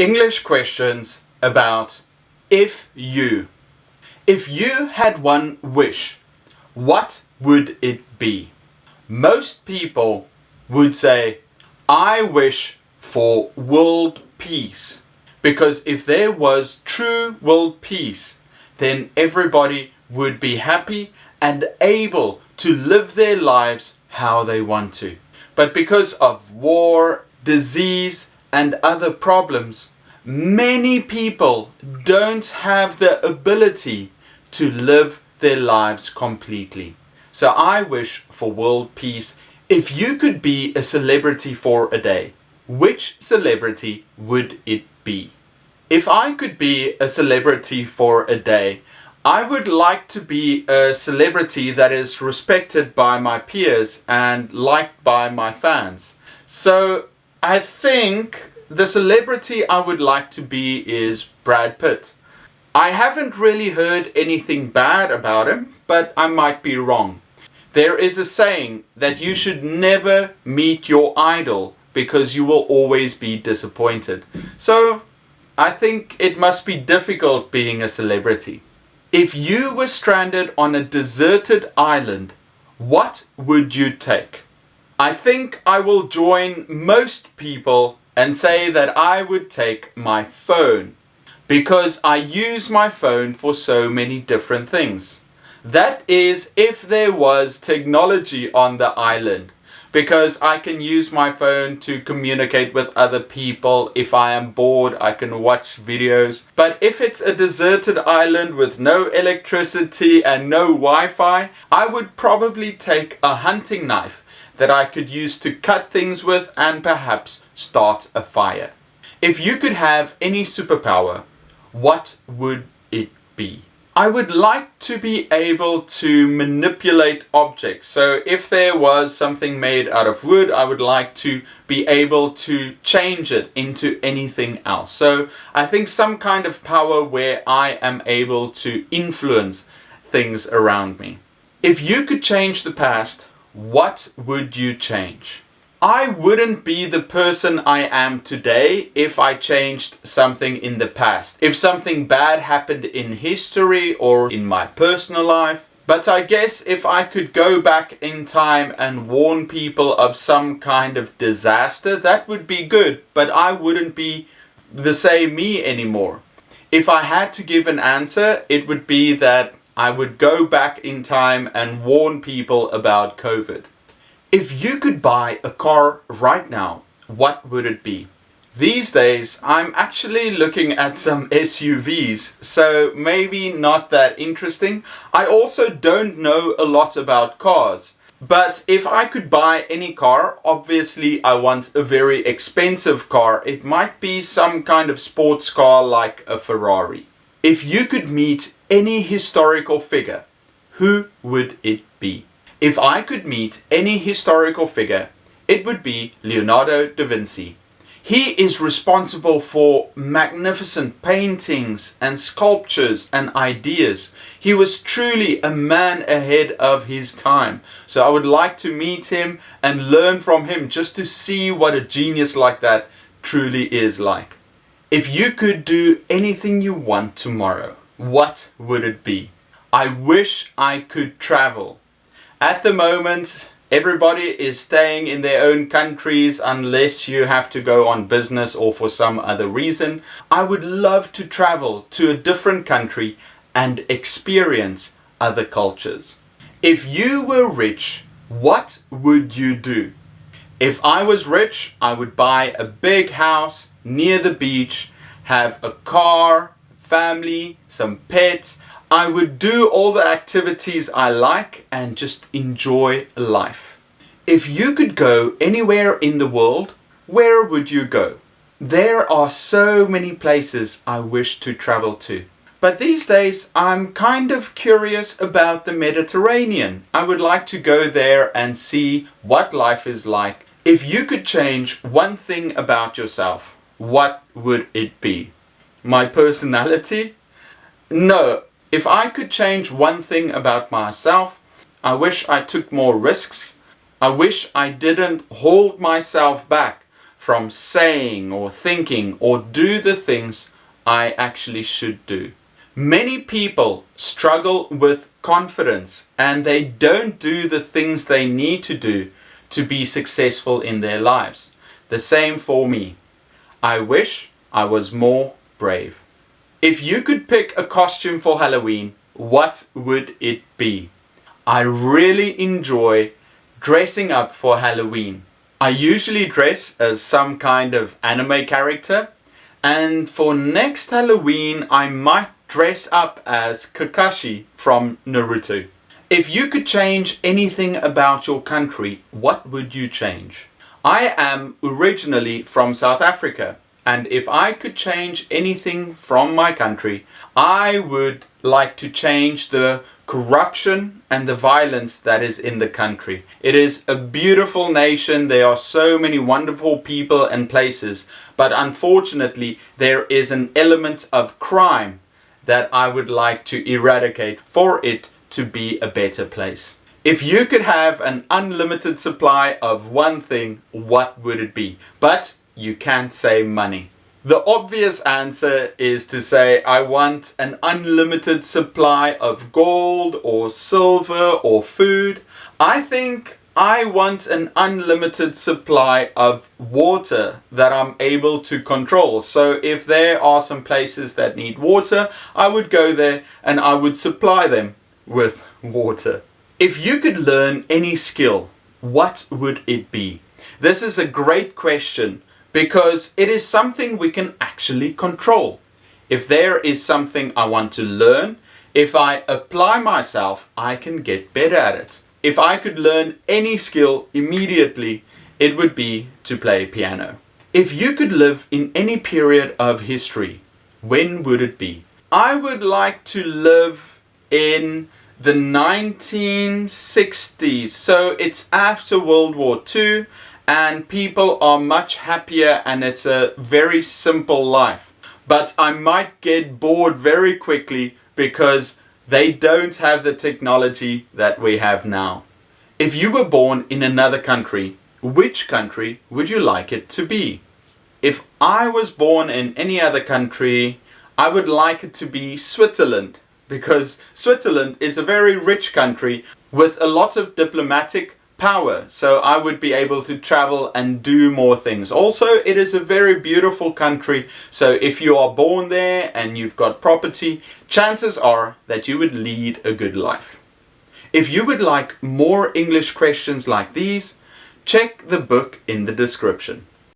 English questions about if you. If you had one wish, what would it be? Most people would say, I wish for world peace. Because if there was true world peace, then everybody would be happy and able to live their lives how they want to. But because of war, disease, and other problems, many people don't have the ability to live their lives completely. So I wish for world peace. If you could be a celebrity for a day, which celebrity would it be? If I could be a celebrity for a day, I would like to be a celebrity that is respected by my peers and liked by my fans. So I think the celebrity I would like to be is Brad Pitt. I haven't really heard anything bad about him, but I might be wrong. There is a saying that you should never meet your idol because you will always be disappointed. So I think it must be difficult being a celebrity. If you were stranded on a deserted island, what would you take? I think I will join most people and say that I would take my phone, because I use my phone for so many different things. That is, if there was technology on the island, because I can use my phone to communicate with other people. If I am bored, I can watch videos. But if it's a deserted island with no electricity and no Wi-Fi, I would probably take a hunting knife that I could use to cut things with and perhaps start a fire. If you could have any superpower, what would it be? I would like to be able to manipulate objects. So if there was something made out of wood, I would like to be able to change it into anything else. So I think some kind of power where I am able to influence things around me. If you could change the past, what would you change? I wouldn't be the person I am today if I changed something in the past. If something bad happened in history or in my personal life. But I guess if I could go back in time and warn people of some kind of disaster, that would be good. But I wouldn't be the same me anymore. If I had to give an answer, it would be that I would go back in time and warn people about COVID. If you could buy a car right now, what would it be? These days, I'm actually looking at some SUVs, so maybe not that interesting. I also don't know a lot about cars. But if I could buy any car, obviously I want a very expensive car. It might be some kind of sports car like a Ferrari. If you could meet any historical figure, who would it be? If I could meet any historical figure, it would be Leonardo da Vinci. He is responsible for magnificent paintings and sculptures and ideas. He was truly a man ahead of his time. So I would like to meet him and learn from him just to see what a genius like that truly is like. If you could do anything you want tomorrow, what would it be? I wish I could travel. At the moment, everybody is staying in their own countries unless you have to go on business or for some other reason. I would love to travel to a different country and experience other cultures. If you were rich, what would you do? If I was rich, I would buy a big house near the beach, have a car, family, some pets. I would do all the activities I like and just enjoy life. If you could go anywhere in the world, where would you go? There are so many places I wish to travel to. But these days I'm kind of curious about the Mediterranean. I would like to go there and see what life is like. If you could change one thing about yourself, what would it be? My personality? No. If I could change one thing about myself, I wish I took more risks. I wish I didn't hold myself back from saying or thinking or do the things I actually should do. Many people struggle with confidence and they don't do the things they need to do to be successful in their lives. The same for me. I wish I was more brave. If you could pick a costume for Halloween, what would it be? I really enjoy dressing up for Halloween. I usually dress as some kind of anime character, and for next Halloween I might dress up as Kakashi from Naruto. If you could change anything about your country, what would you change? I am originally from South Africa, and if I could change anything from my country, I would like to change the corruption and the violence that is in the country. It is a beautiful nation. There are so many wonderful people and places, but unfortunately there is an element of crime that I would like to eradicate for it to be a better place. If you could have an unlimited supply of one thing, what would it be? But you can't say money. The obvious answer is to say I want an unlimited supply of gold or silver or food. I think I want an unlimited supply of water that I'm able to control. So if there are some places that need water, I would go there and I would supply them with water. If you could learn any skill, what would it be? This is a great question because it is something we can actually control. If there is something I want to learn, if I apply myself, I can get better at it. If I could learn any skill immediately, it would be to play piano. If you could live in any period of history, when would it be? I would like to live in the 1960s. So it's after World War II and people are much happier and it's a very simple life. But I might get bored very quickly because they don't have the technology that we have now. If you were born in another country, which country would you like it to be? If I was born in any other country, I would like it to be Switzerland, because Switzerland is a very rich country with a lot of diplomatic power, so I would be able to travel and do more things. Also, it is a very beautiful country, so if you are born there and you've got property, chances are that you would lead a good life. If you would like more English questions like these, check the book in the description.